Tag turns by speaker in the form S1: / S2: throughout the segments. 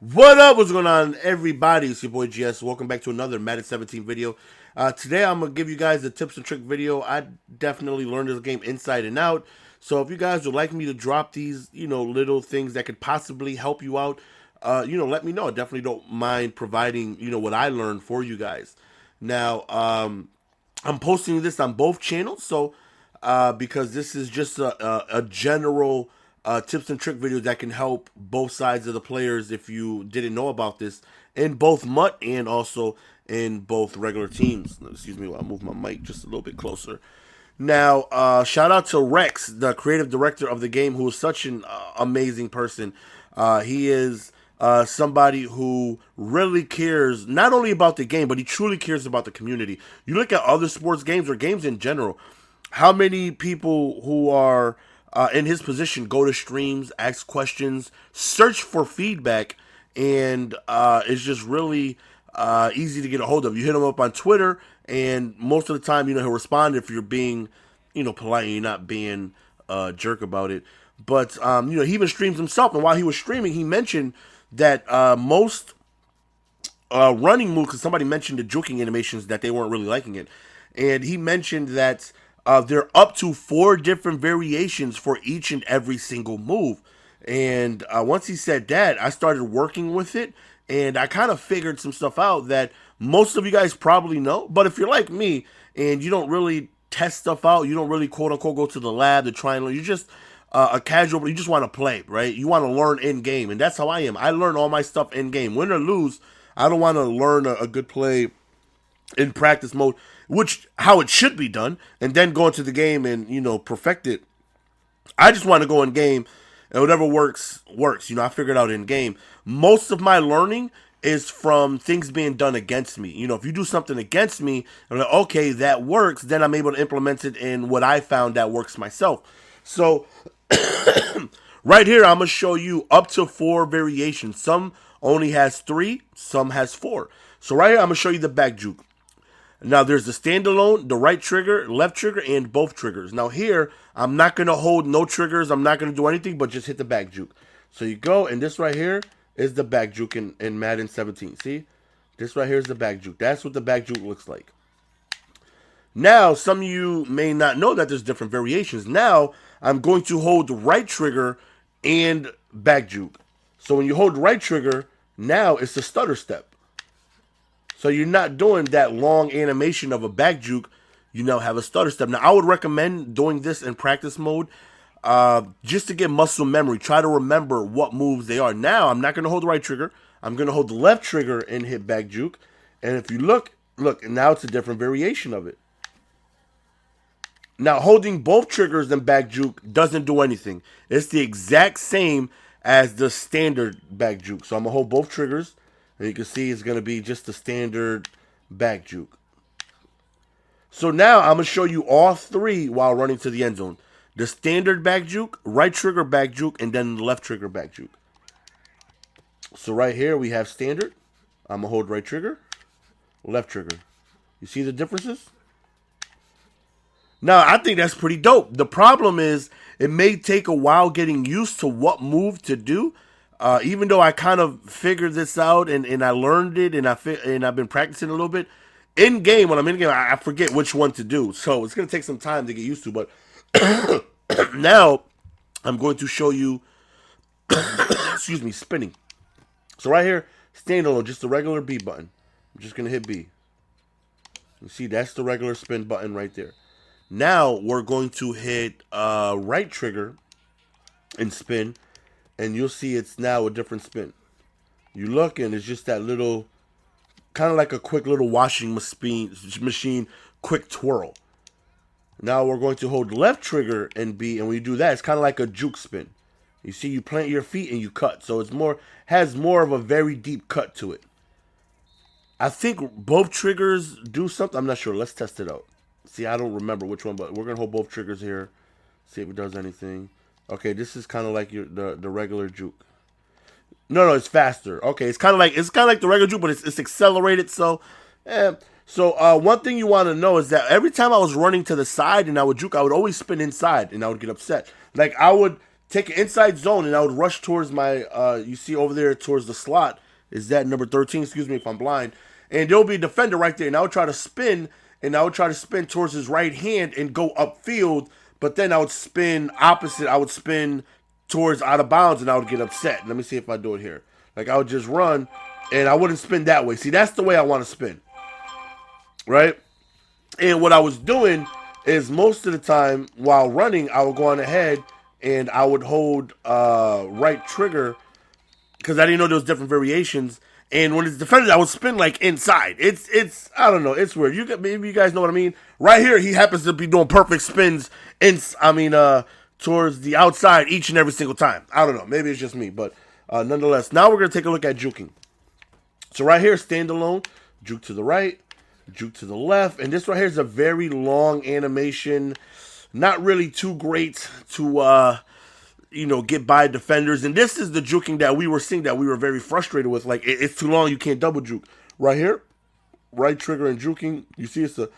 S1: What up? What's going on, everybody? It's your boy GS. Welcome back to another Madden 17 video. Today, I'm gonna give you guys a tips and trick video. I definitely learned this game inside and out. So, if you guys would like me to drop these, little things that could possibly help you out, let me know. I definitely don't mind providing, what I learned for you guys. Now, I'm posting this on both channels, so because this is just a general tips and trick video that can help both sides of the players if you didn't know about this in both MUT and also in both regular teams. Excuse me while I move my mic just a little bit closer. Now, shout out to Rex, the creative director of the game, who is such an amazing person. He is somebody who really cares not only about the game, but he truly cares about the community. You look at other sports games or games in general, how many people who are in his position go to streams, ask questions, search for feedback, and it's just really easy to get a hold of. You hit him up on Twitter, and most of the time, he'll respond if you're being, polite and you're not being a jerk about it. But he even streams himself, and while he was streaming, he mentioned that most running moves, because somebody mentioned the juking animations that they weren't really liking it, and he mentioned that they're up to 4 different variations for each and every single move. And once he said that, I started working with it, and I kind of figured some stuff out that most of you guys probably know. But if you're like me and you don't really test stuff out, you don't really quote unquote go to the lab to try and learn. You're just a casual, you just want to play, right? You want to learn in game, and that's how I am. I learn all my stuff in game, win or lose. I don't want to learn a good play in practice mode, which how it should be done, and then go into the game and perfect it. I just want to go in game, and whatever works works. I figured out in game. Most of my learning is from things being done against me. If you do something against me, I'm like, okay, that works. Then I'm able to implement it in what I found that works myself. So right here, I'm gonna show you up to 4 variations. Some only has 3, some has 4. So right here, I'm gonna show you the back juke. Now there's the standalone, the right trigger, left trigger, and both triggers. Now here, I'm not going to hold no triggers. I'm not going to do anything but just hit the back juke. So you go, and this right here is the back juke in Madden 17. See? This right here is the back juke. That's what the back juke looks like. Now, some of you may not know that there's different variations. Now, I'm going to hold the right trigger and back juke. So when you hold the right trigger, now it's the stutter step. So you're not doing that long animation of a back juke. You now have a stutter step. Now, I would recommend doing this in practice mode just to get muscle memory. Try to remember what moves they are. Now, I'm not going to hold the right trigger. I'm going to hold the left trigger and hit back juke. And if you look, now it's a different variation of it. Now, holding both triggers and back juke doesn't do anything. It's the exact same as the standard back juke. So I'm going to hold both triggers. And you can see it's going to be just the standard back juke. So now I'm going to show you all 3 while running to the end zone. The standard back juke, right trigger back juke, and then the left trigger back juke. So right here we have standard. I'm going to hold right trigger, left trigger. You see the differences? Now, I think that's pretty dope. The problem is it may take a while getting used to what move to do. Even though I kind of figured this out and I learned it and I've been practicing a little bit in game. When I'm in game, I forget which one to do. So it's gonna take some time to get used to. But now I'm going to show you, excuse me, spinning. So right here, standalone, just the regular B button. I'm just gonna hit B. You see, that's the regular spin button right there. Now we're going to hit right trigger and spin. And you'll see it's now a different spin. You look and it's just that little, kind of like a quick little washing machine, quick twirl. Now we're going to hold left trigger and B, and when you do that, it's kind of like a juke spin. You see, you plant your feet and you cut, so it's has more of a very deep cut to it. I think both triggers do something. I'm not sure. Let's test it out. See, I don't remember which one, but we're gonna hold both triggers here. See if it does anything. Okay, this is kind of like the regular juke. No, it's faster. Okay, it's kind of like the regular juke, but it's accelerated. So, one thing you want to know is that every time I was running to the side and I would juke, I would always spin inside and I would get upset. Like I would take an inside zone, and I would rush towards my, you see over there towards the slot, is that number 13, excuse me if I'm blind, and there'll be a defender right there, and I would try to spin, towards his right hand and go upfield, but then I would spin opposite, I would spin towards out of bounds, and I would get upset. Let me see if I do it here. Like, I would just run, and I wouldn't spin that way. See, that's the way I want to spin, right? And what I was doing is most of the time while running, I would go on ahead and I would hold right trigger because I didn't know there was different variations. And when it's defended, I would spin like inside. It's I don't know, it's weird. Maybe you guys know what I mean. Right here, he happens to be doing perfect spins towards the outside each and every single time. I don't know, maybe it's just me, but nonetheless, now we're gonna take a look at juking. So right here, standalone, juke to the right, juke to the left, and this right here is a very long animation, not really too great to get by defenders. And this is the juking that we were seeing that we were very frustrated with. Like, it's too long, you can't double juke. Right here, right trigger and juking, you see it's a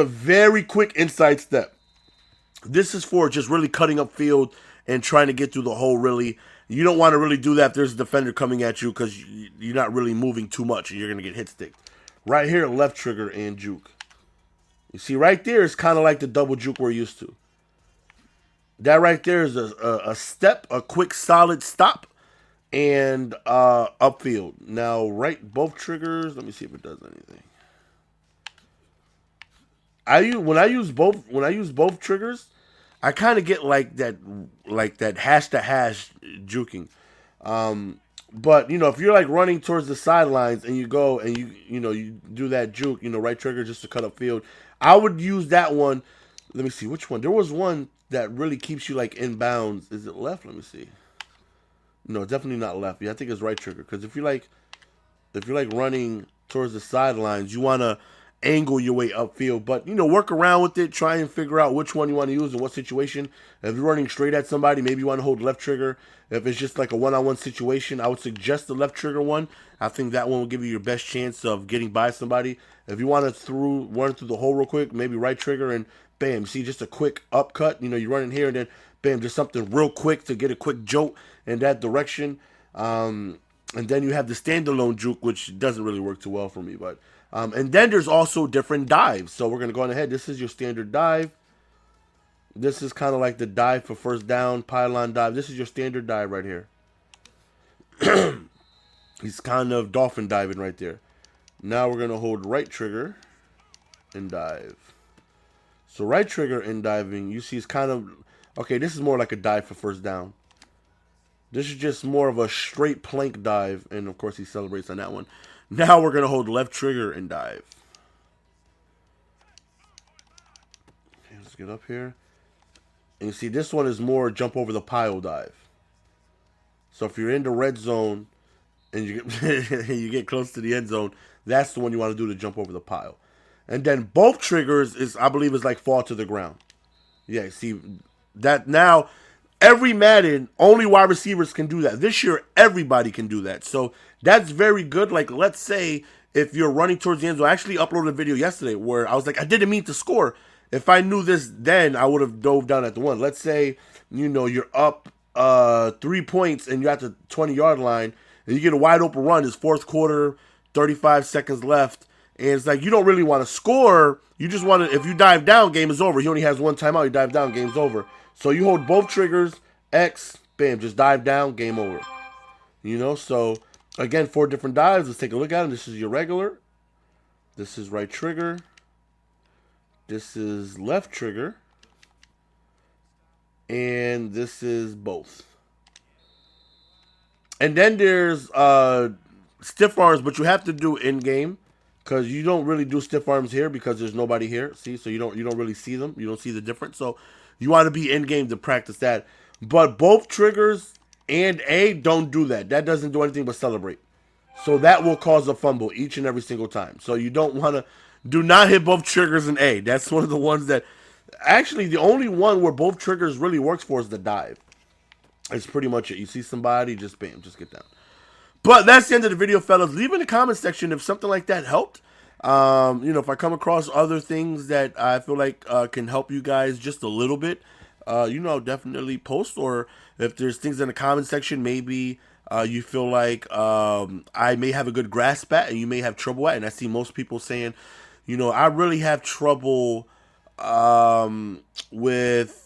S1: very quick inside step. This is for just really cutting up field and trying to get through the hole. Really, you don't want to really do that if there's a defender coming at you because you're not really moving too much and you're going to get hit stick. Right here, left trigger and juke. You see, right there is kind of like the double juke we're used to. That right there is a step, a quick solid stop, and upfield. Now, both triggers. Let me see if it does anything. When I use both triggers, I kind of get like that hash to hash juking. But if you're like running towards the sidelines and you go and you do that juke, right trigger just to cut up field, I would use that one. Let me see which one. There was one that really keeps you like in bounds. Is it left? Let me see. No, definitely not left. Yeah, I think it's right trigger. Because if you're like running towards the sidelines, you want to angle your way upfield. But work around with it. Try and figure out which one you want to use in what situation. If you're running straight at somebody, maybe you want to hold left trigger. If it's just like a one-on-one situation, I would suggest the left trigger one. I think that one will give you your best chance of getting by somebody. If you want to run through the hole real quick, maybe right trigger and bam, see just a quick upcut. You run in here and then bam, just something real quick to get a quick jolt in that direction. And then you have the standalone juke, which doesn't really work too well for me. But and then there's also different dives. So we're going to go on ahead. This is your standard dive. This is kind of like the dive for first down, pylon dive. This is your standard dive right here. He's kind of dolphin diving right there. Now we're going to hold right trigger and dive. So right trigger and diving, you see it's kind of, okay, this is more like a dive for first down. This is just more of a straight plank dive. And of course he celebrates on that one. Now we're going to hold left trigger and dive. Okay, let's get up here. And you see this one is more jump over the pile dive. So if you're in the red zone and you get close to the end zone, that's the one you want to do to jump over the pile. And then both triggers I believe is like fall to the ground. Yeah, see that now every Madden, only wide receivers can do that. This year, everybody can do that. So that's very good. Like, let's say if you're running towards the end zone, I actually uploaded a video yesterday where I was like, I didn't mean to score. If I knew this then, I would have dove down at the one. Let's say, you're up 3 points and you're at the 20-yard line and you get a wide open run. It's fourth quarter, 35 seconds left. And it's like, you don't really want to score. You just want to, if you dive down, game is over. He only has one timeout. You dive down, game's over. So you hold both triggers, X, bam, just dive down, game over. So again, 4 different dives. Let's take a look at them. This is your regular. This is right trigger. This is left trigger. And this is both. And then there's stiff arms, but you have to do in-game. Because you don't really do stiff arms here because there's nobody here. See, so you don't really see them. You don't see the difference. So you want to be in game to practice that. But both triggers and A don't do that. That doesn't do anything but celebrate. So that will cause a fumble each and every single time. So you do not hit both triggers and A. That's one of the ones that actually the only one where both triggers really works for is the dive. It's pretty much it. You see somebody, just bam, just get down. But that's the end of the video, fellas. Leave in the comment section if something like that helped. If I come across other things that I feel like can help you guys just a little bit, definitely post. Or if there's things in the comment section, maybe you feel like I may have a good grasp at and you may have trouble at. And I see most people saying, I really have trouble with,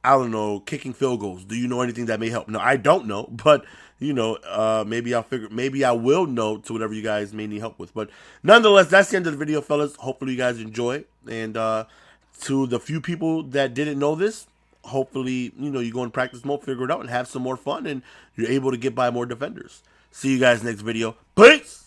S1: I don't know, kicking field goals. Do you know anything that may help? No, I don't know, but maybe I will know to whatever you guys may need help with. But nonetheless, that's the end of the video, fellas. Hopefully you guys enjoy. And to the few people that didn't know this, hopefully, you go in practice mode, figure it out, and have some more fun, and you're able to get by more defenders. See you guys next video. Peace!